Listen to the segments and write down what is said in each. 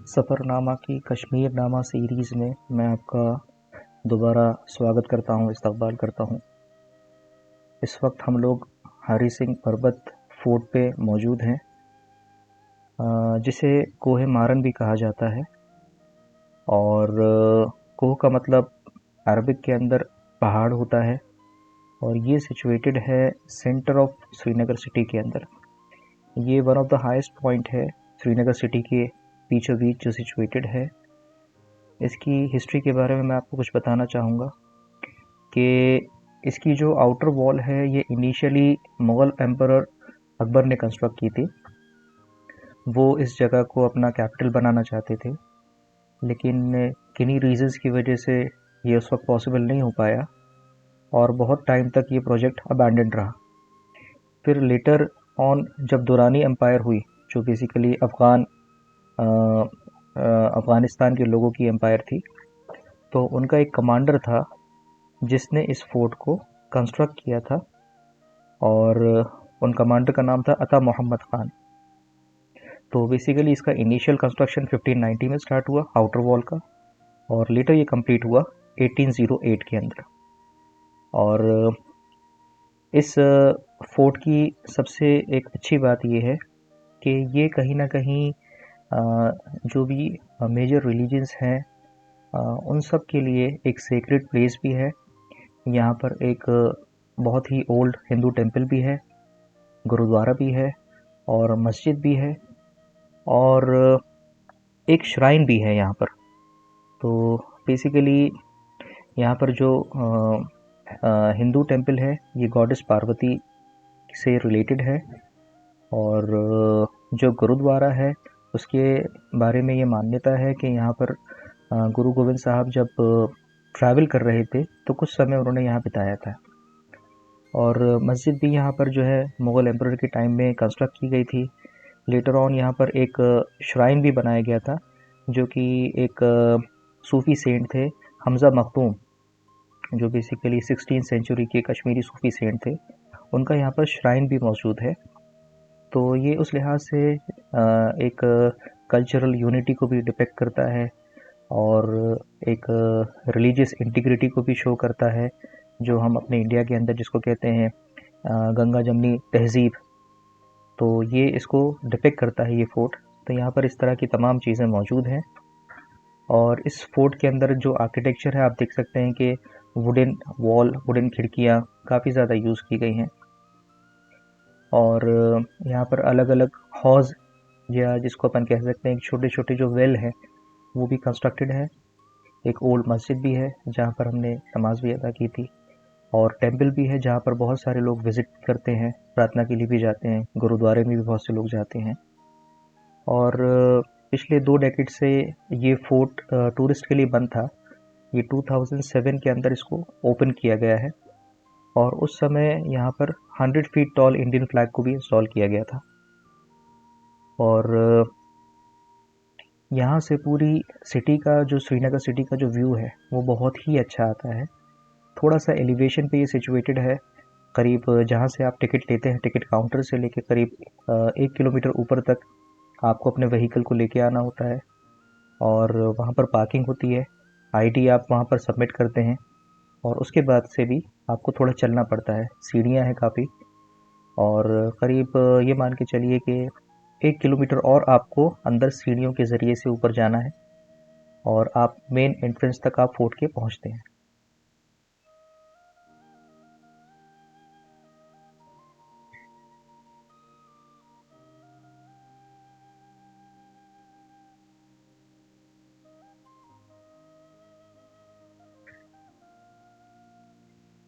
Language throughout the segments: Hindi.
सफ़रनामा की कश्मीरनामा सीरीज़ में मैं आपका दोबारा स्वागत करता हूँ, इस्तकबाल करता हूँ। इस वक्त हम लोग हरी सिंह पर्वत फोर्ट पे मौजूद हैं, जिसे कोहे मारन भी कहा जाता है। और कोह का मतलब अरबिक के अंदर पहाड़ होता है, और ये सिचुएटेड है सेंटर ऑफ श्रीनगर सिटी के अंदर। ये one of the highest point है श्रीनगर सिटी के बीचों बीच जो सिचुएटेड है। इसकी हिस्ट्री के बारे में मैं आपको कुछ बताना चाहूँगा कि इसकी जो आउटर वॉल है ये इनिशियली मुग़ल एम्परर अकबर ने कंस्ट्रक्ट की थी। वो इस जगह को अपना कैपिटल बनाना चाहते थे, लेकिन किन्हीं रीज़न्स की वजह से ये उस वक्त पॉसिबल नहीं हो पाया और बहुत टाइम तक ये प्रोजेक्ट अबैंडन रहा। फिर लेटर ऑन जब दुरानी एम्पायर हुई, जो बेसिकली अफ़गानिस्तान के लोगों की एम्पायर थी, तो उनका एक कमांडर था जिसने इस फोर्ट को कंस्ट्रक्ट किया था, और उन कमांडर का नाम था अता मोहम्मद ख़ान। तो बेसिकली इसका इनिशियल कंस्ट्रक्शन 1590 में स्टार्ट हुआ आउटर वॉल का, और लेटर ये कंप्लीट हुआ 1808 के अंदर। और इस फोर्ट की सबसे एक अच्छी बात ये है कि ये कहीं ना कहीं जो भी मेजर रिलीजन्स हैं उन सब के लिए एक सेक्रेड प्लेस भी है। यहाँ पर एक बहुत ही ओल्ड हिंदू टेम्पल भी है, गुरुद्वारा भी है, और मस्जिद भी है, और एक श्राइन भी है यहाँ पर। तो बेसिकली यहाँ पर जो हिंदू टेम्पल है ये गॉडेस पार्वती से रिलेटेड है, और जो गुरुद्वारा है उसके बारे में ये मान्यता है कि यहाँ पर गुरु गोविंद साहब जब ट्रैवल कर रहे थे तो कुछ समय उन्होंने यहाँ बिताया था। और मस्जिद भी यहाँ पर जो है मुग़ल एम्परर के टाइम में कंस्ट्रक्ट की गई थी। लेटर ऑन यहाँ पर एक श्राइन भी बनाया गया था, जो कि एक सूफ़ी सेंट थे हमज़ा मखदूम, जो बेसिकली 16th सेंचुरी के कश्मीरी सूफ़ी सेंट थे। उनका यहाँ पर श्राइन भी मौजूद है। तो ये उस लिहाज से एक कल्चरल यूनिटी को भी डिपेक्ट करता है, और एक रिलीजियस इंटीग्रिटी को भी शो करता है, जो हम अपने इंडिया के अंदर जिसको कहते हैं गंगा जमनी तहज़ीब। तो ये इसको डिपेक्ट करता है ये फ़ोर्ट। तो यहाँ पर इस तरह की तमाम चीज़ें मौजूद हैं। और इस फोर्ट के अंदर जो आर्किटेक्चर है आप देख सकते हैं कि वुडन वॉल, वुडन खिड़कियाँ काफ़ी ज़्यादा यूज़ की गई हैं। और यहाँ पर अलग अलग हौज़, या जिसको अपन कह सकते हैं छोटे छोटे जो वेल हैं, वो भी कंस्ट्रक्टेड है। एक ओल्ड मस्जिद भी है जहाँ पर हमने नमाज भी अदा की थी, और टेम्पल भी है जहाँ पर बहुत सारे लोग विज़िट करते हैं, प्रार्थना के लिए भी जाते हैं। गुरुद्वारे में भी बहुत से लोग जाते हैं। और पिछले 2 डेकेड से ये फोर्ट टूरिस्ट के लिए बंद था। ये 2007 के अंदर इसको ओपन किया गया है, और उस समय यहाँ पर 100 फीट टॉल इंडियन फ्लैग को भी इंस्टॉल किया गया था। और यहाँ से पूरी सिटी का, जो श्रीनगर सिटी का जो व्यू है वो बहुत ही अच्छा आता है। थोड़ा सा एलिवेशन पे ये सिचुएटेड है, करीब जहाँ से आप टिकट लेते हैं टिकट काउंटर से लेके करीब 1 किलोमीटर ऊपर तक आपको अपने व्हीकल को लेके आना होता है, और वहाँ पर पार्किंग होती है। आईडी आप वहाँ पर सबमिट करते हैं, और उसके बाद से भी आपको थोड़ा चलना पड़ता है। सीढ़ियाँ हैं काफ़ी, और करीब ये मान के चलिए कि 1 किलोमीटर और आपको अंदर सीढ़ियों के ज़रिए से ऊपर जाना है, और आप मेन एंट्रेंस तक आप फोर्ट के पहुँचते हैं।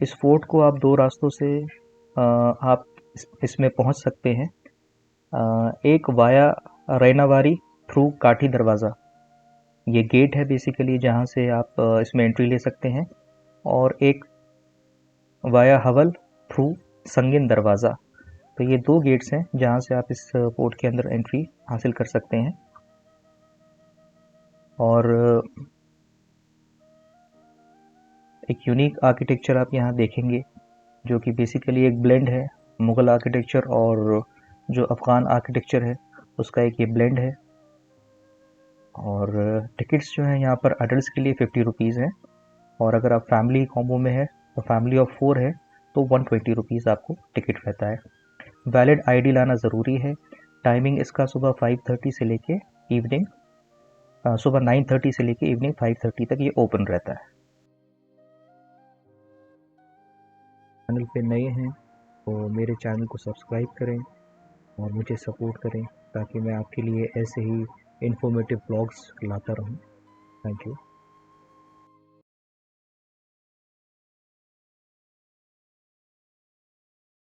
इस फोर्ट को आप 2 रास्तों से आप इसमें पहुँच सकते हैं। एक वाया रैनावारी थ्रू काठी दरवाज़ा, ये गेट है बेसिकली जहाँ से आप इसमें एंट्री ले सकते हैं, और एक वाया हवल थ्रू संगीन दरवाज़ा। तो ये 2 गेट्स हैं जहाँ से आप इस फोर्ट के अंदर एंट्री हासिल कर सकते हैं। और एक यूनिक आर्किटेक्चर आप यहाँ देखेंगे, जो कि बेसिकली एक ब्लेंड है मुग़ल आर्किटेक्चर और जो अफ़गान आर्किटेक्चर है उसका एक ये ब्लेंड है। और टिकट्स जो हैं यहाँ पर एडल्ट के लिए 50 रुपीज़ हैं, और अगर आप फैमिली कॉम्बो में है तो फैमिली ऑफ 4 है तो 120 रुपीज़ आपको टिकट रहता है। वैलिड आईडी लाना ज़रूरी है। टाइमिंग इसका सुबह 5:30 से लेके इवनिंग सुबह 9:30 से लेके इवनिंग 5:30 तक ये ओपन रहता है। चैनल पे नए हैं तो मेरे चैनल को सब्सक्राइब करें और मुझे सपोर्ट करें ताकि मैं आपके लिए ऐसे ही इन्फॉर्मेटिव ब्लॉग्स लाता रहूं। Thank you.